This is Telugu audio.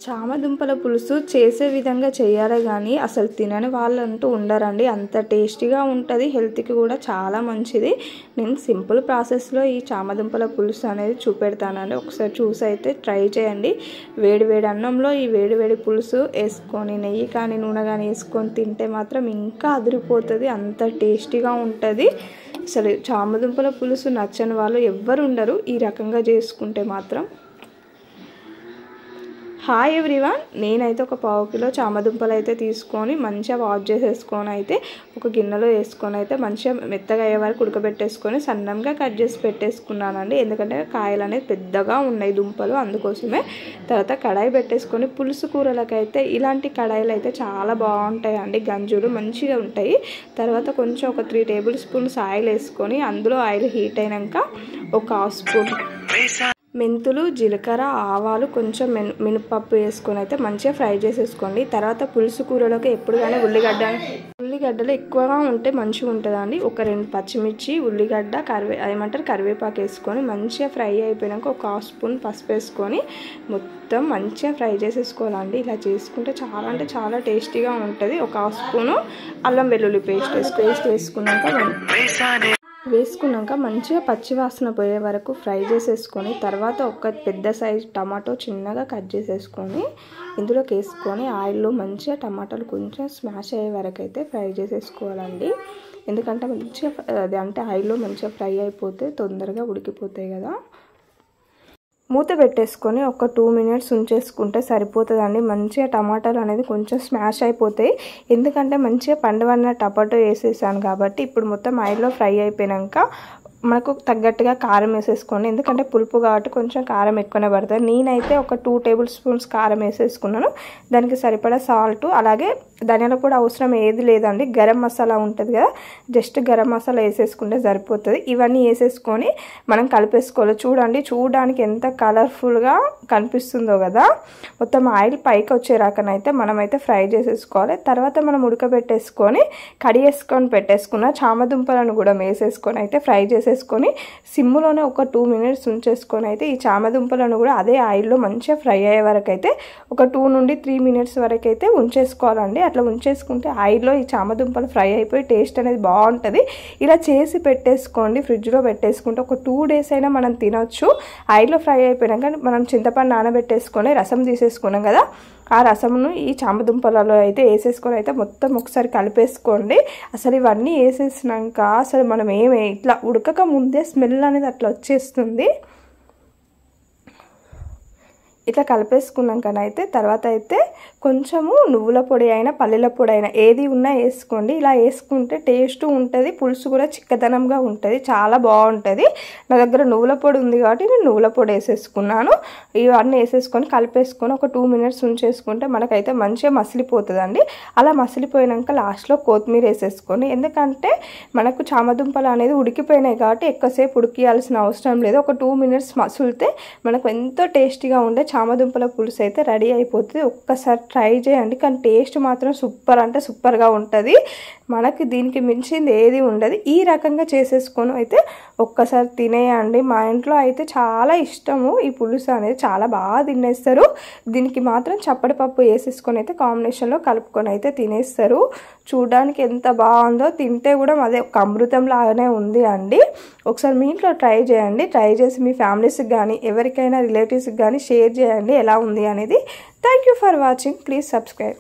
చామదుంపల పులుసు చేసే విధంగా చేయాలి కానీ అసలు తినని వాళ్ళంటూ ఉండరండి. అంత టేస్టీగా ఉంటుంది, హెల్త్కి కూడా చాలా మంచిది. నేను సింపుల్ ప్రాసెస్లో ఈ చామదుంపల పులుసు అనేది చూపెడతానండి. ఒకసారి చూసి అయితే ట్రై చేయండి. వేడి వేడి అన్నంలో ఈ వేడి వేడి పులుసు వేసుకొని నెయ్యి కానీ నూనె కానీ వేసుకొని తింటే మాత్రం ఇంకా అదిరిపోతుంది, అంత టేస్టీగా ఉంటుంది. అసలు చామదుంపల పులుసు నచ్చని వాళ్ళు ఎవ్వరు ఉండరు ఈ రకంగా చేసుకుంటే మాత్రం. హాయ్ ఎవ్రీవన్, నేనైతే ఒక 1/2 కిలో చామదుంపలు అయితే తీసుకొని మంచిగా వాష్ చేసేసుకొని అయితే ఒక గిన్నెలో వేసుకొని అయితే మంచిగా మెత్తగా అయ్యే వరకు ఉడకబెట్టేసుకొని సన్నంగా కట్ చేసి పెట్టేసుకున్నానండి. ఎందుకంటే కాయలు అనేది పెద్దగా ఉన్నాయి దుంపలు, అందుకోసమే. తర్వాత కడాయి పెట్టేసుకొని పులుసు కూరలకైతే ఇలాంటి కడాయిలు అయితే చాలా బాగుంటాయండి, గంజులు మంచిగా ఉంటాయి. తర్వాత కొంచెం ఒక 3 టేబుల్ స్పూన్స్ ఆయిల్ వేసుకొని అందులో ఆయిల్ హీట్ అయినాక ఒక 1/2 స్పూన్ మెంతులు, జీలకర్ర, ఆవాలు, కొంచెం మినపప్పు వేసుకొని అయితే మంచిగా ఫ్రై చేసేసుకోండి. తర్వాత పులుసు కూరలోకి ఎప్పుడు కానీ ఉల్లిగడ్డలు ఎక్కువగా ఉంటే మంచిగా ఉంటుందండి. ఒక 2 పచ్చిమిర్చి, ఉల్లిగడ్డ, కరివేపాకు వేసుకొని మంచిగా ఫ్రై అయిపోయాక ఒక 1/2 స్పూన్ పసుపు వేసుకొని మొత్తం మంచిగా ఫ్రై చేసేసుకోవాలండి. ఇలా చేసుకుంటే చాలా అంటే చాలా టేస్టీగా ఉంటుంది. ఒక 1/2 స్పూను అల్లం వెల్లుల్లి పేస్ట్ వేసుకున్నాక మంచిగా పచ్చివాసన పోయే వరకు ఫ్రై చేసేసుకొని తర్వాత ఒక పెద్ద సైజు టమాటో చిన్నగా కట్ చేసేసుకొని ఇందులోకి వేసుకొని ఆయిల్లో మంచిగా టమాటాలు కొంచెం స్మాష్ అయ్యే వరకు అయితే ఫ్రై చేసేసుకోవాలండి. ఎందుకంటే మంచిగా అంటే ఆయిల్లో మంచిగా ఫ్రై అయిపోతే తొందరగా ఉడికిపోతాయి కదా. మూత పెట్టేసుకొని ఒక 2 మినిట్స్ ఉంచేసుకుంటే సరిపోతుందండి. మంచిగా టమాటాలు అనేది కొంచెం స్మాష్ అయిపోతాయి, ఎందుకంటే మంచిగా పండువన్న టమాటో వేసేసాను కాబట్టి. ఇప్పుడు మొత్తం ఆయిల్లో ఫ్రై అయిపోయాక మనకు తగ్గట్టుగా కారం వేసేసుకోండి, ఎందుకంటే పులుపు కాబట్టి కొంచెం కారం ఎక్కువనే పడుతుంది. నేనైతే ఒక 2 టేబుల్ స్పూన్స్ కారం వేసేసుకున్నాను. దానికి సరిపడా సాల్ట్, అలాగే ధనియాల కూడా అవసరం ఏది లేదండి. గరం మసాలా ఉంటుంది కదా, జస్ట్ గరం మసాలా వేసేసుకుంటే సరిపోతుంది. ఇవన్నీ వేసేసుకొని మనం కలిపేసుకోవాలి. చూడడానికి ఎంత కలర్ఫుల్గా కనిపిస్తుందో కదా. మొత్తం ఆయిల్ పైకి వచ్చే రకనైతే మనమైతే ఫ్రై చేసేసుకోవాలి. తర్వాత మనం ఉడకబెట్టేసుకొని కడిగేసుకొని పెట్టేసుకున్న చామదుంపలను కూడా వేసేసుకొని అయితే ఫ్రై చేసేసుకొని సిమ్లోనే ఒక 2 మినిట్స్ ఉంచేసుకొని అయితే ఈ చామదుంపలను కూడా అదే ఆయిల్లో మంచిగా ఫ్రై అయ్యే వరకు అయితే ఒక 2 నుండి 3 మినిట్స్ వరకు అయితే ఉంచేసుకోవాలండి. అట్లా ఉంచేసుకుంటే ఆయిల్లో ఈ చామదుంపలు ఫ్రై అయిపోయి టేస్ట్ అనేది బాగుంటుంది. ఇలా చేసి పెట్టేసుకోండి, ఫ్రిడ్జ్లో పెట్టేసుకుంటే ఒక 2 డేస్ అయినా మనం తినొచ్చు. ఆయిల్లో ఫ్రై అయిపోయినాక మనం చింతపండు నానబెట్టేసుకొని రసం తీసేసుకున్నాం కదా, ఆ రసమును ఈ చామదుంపలలో అయితే వేసేసుకొని అయితే మొత్తం ఒకసారి కలిపేసుకోండి. అసలు ఇవన్నీ వేసేసినాక అసలు మనం ఇట్లా ఉడకక ముందే స్మెల్ అనేది అట్లా వచ్చేస్తుంది. ఇట్లా కలిపేసుకున్నాకనైతే తర్వాత అయితే కొంచెము నువ్వుల పొడి అయినా పల్లీల పొడి అయినా ఏది ఉన్నా వేసుకోండి. ఇలా వేసుకుంటే టేస్ట్ ఉంటుంది, పులుసు కూడా చిక్కదనంగా ఉంటుంది, చాలా బాగుంటుంది. నా దగ్గర నువ్వుల పొడి ఉంది కాబట్టి నేను నువ్వుల పొడి వేసేసుకున్నాను. ఇవన్నీ వేసేసుకొని కలిపేసుకొని ఒక 2 మినిట్స్ ఉంచేసుకుంటే మనకైతే మంచిగా మసిలిపోతుందండి. అలా మసిలిపోయినాక లాస్ట్లో కొత్తిమీర వేసేసుకోండి, ఎందుకంటే మనకు చామదుంపలు అనేది ఉడికిపోయినాయి కాబట్టి ఎక్కువసేపు ఉడికియాల్సిన అవసరం లేదు. ఒక 2 మినిట్స్ మసులితే మనకు ఎంతో టేస్టీగా ఉండే చామదుంపల పులుసు అయితే రెడీ అయిపోతుంది. ఒక్కసారి ట్రై చేయండి, కానీ టేస్ట్ మాత్రం సూపర్ అంటే సూపర్గా ఉంటుంది. మనకి దీనికి మించింది ఏది ఉండదు. ఈ రకంగా చేసేసుకొని అయితే ఒక్కసారి తినేయండి. మా ఇంట్లో అయితే చాలా ఇష్టము ఈ పులుసు అనేది, చాలా బాగా తినేస్తారు. దీనికి మాత్రం చప్పటి పప్పు వేసేసుకొని అయితే కాంబినేషన్లో కలుపుకొని అయితే తినేస్తారు. చూడడానికి ఎంత బాగుందో, తింటే కూడా అదే ఒక అమృతం లాగానే ఉంది అండి. ఒకసారి మీ ఇంట్లో ట్రై చేయండి. ట్రై చేసి మీ ఫ్యామిలీస్కి కానీ ఎవరికైనా రిలేటివ్స్కి కానీ షేర్ చేయండి ఎలా ఉంది అనేది. Thank you for watching. Please subscribe.